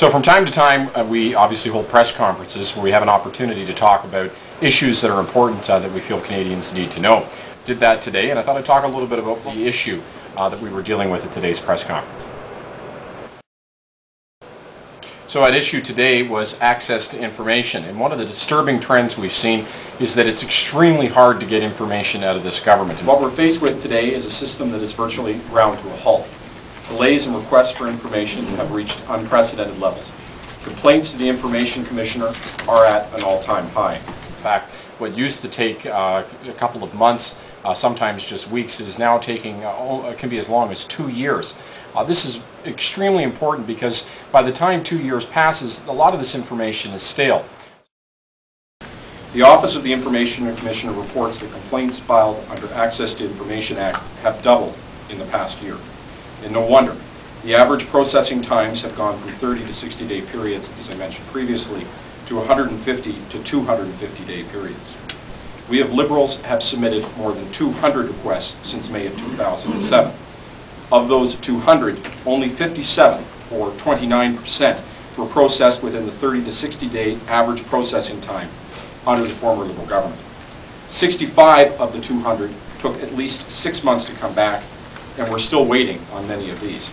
So from time to time, we obviously hold press conferences where we have an opportunity to talk about issues that are important that we feel Canadians need to know. Did that today, and I thought I'd talk a little bit about the issue that we were dealing with at today's press conference. So at issue today was access to information, and one of the disturbing trends we've seen is that it's extremely hard to get information out of this government. And what we're faced with today is a system that is virtually ground to a halt. Delays in requests for information have reached unprecedented levels. Complaints to the Information Commissioner are at an all-time high. In fact, what used to take a couple of months, sometimes just weeks, is now taking, can be as long as 2 years. This is extremely important because by the time 2 years passes, a lot of this information is stale. The Office of the Information Commissioner reports that complaints filed under Access to Information Act have doubled in the past year. And no wonder. The average processing times have gone from 30 to 60-day periods, as I mentioned previously, to 150 to 250-day periods. We of Liberals have submitted more than 200 requests since May of 2007. Of those 200, only 57, or 29%, were processed within the 30 to 60-day average processing time under the former Liberal government. 65 of the 200 took at least 6 months to come back, and we're still waiting on many of these.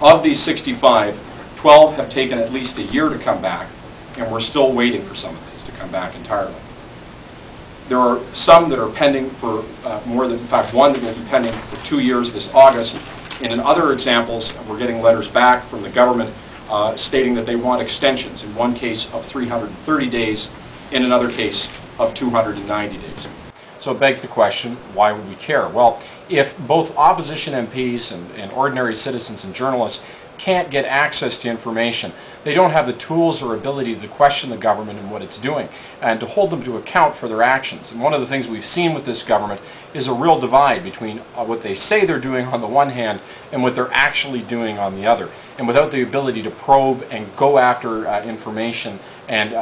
Of these 65, 12 have taken at least a year to come back, and we're still waiting for some of these to come back entirely. There are some that are pending for more than, in fact, one that will be pending for 2 years this August. And in other examples, we're getting letters back from the government stating that they want extensions, in one case of 330 days, in another case of 290 days. So it begs the question, why would we care? Well, if both opposition MPs and ordinary citizens and journalists can't get access to information, they don't have the tools or ability to question the government and what it's doing and to hold them to account for their actions. And one of the things we've seen with this government is a real divide between what they say they're doing on the one hand and what they're actually doing on the other. And without the ability to probe and go after information and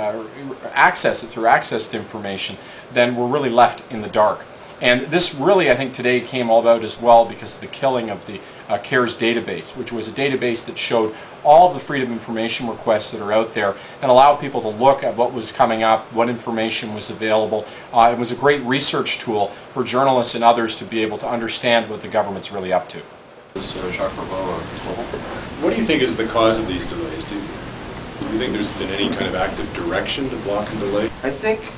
access it through access to information, then we're really left in the dark. And this really, I think, today came all about as well because of the killing of the CARES database, which was a database that showed all of the freedom of information requests that are out there and allowed people to look at what was coming up, what information was available. It was a great research tool for journalists and others to be able to understand what the government's really up to. What do you think is the cause of these delays? Do you think there's been any kind of active direction to block and delay? I think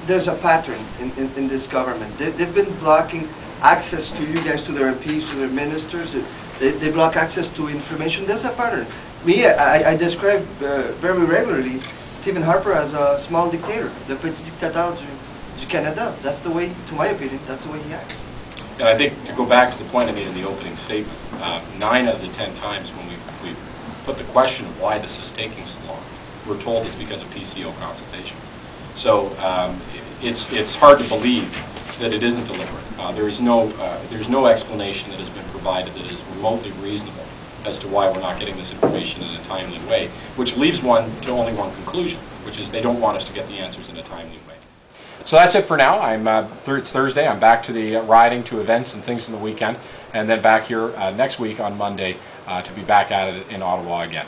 there's a pattern in this government. They've been blocking access to you guys, to their MPs, to their ministers. They block access to information. There's a pattern. I describe very regularly Stephen Harper as a small dictator. Le petit dictateur du Canada. That's the way, to my opinion, that's the way he acts. And I think, to go back to the point I made in the opening statement, 9 out of the 10 times when we put the question of why this is taking so long, we're told it's because of PCO consultations. So it's hard to believe that it isn't deliberate. There's no explanation that has been provided that is remotely reasonable as to why we're not getting this information in a timely way, which leaves one to only one conclusion, which is they don't want us to get the answers in a timely way. So that's it for now. It's Thursday. I'm back to the riding, to events and things in the weekend, and then back here next week on Monday to be back at it in Ottawa again.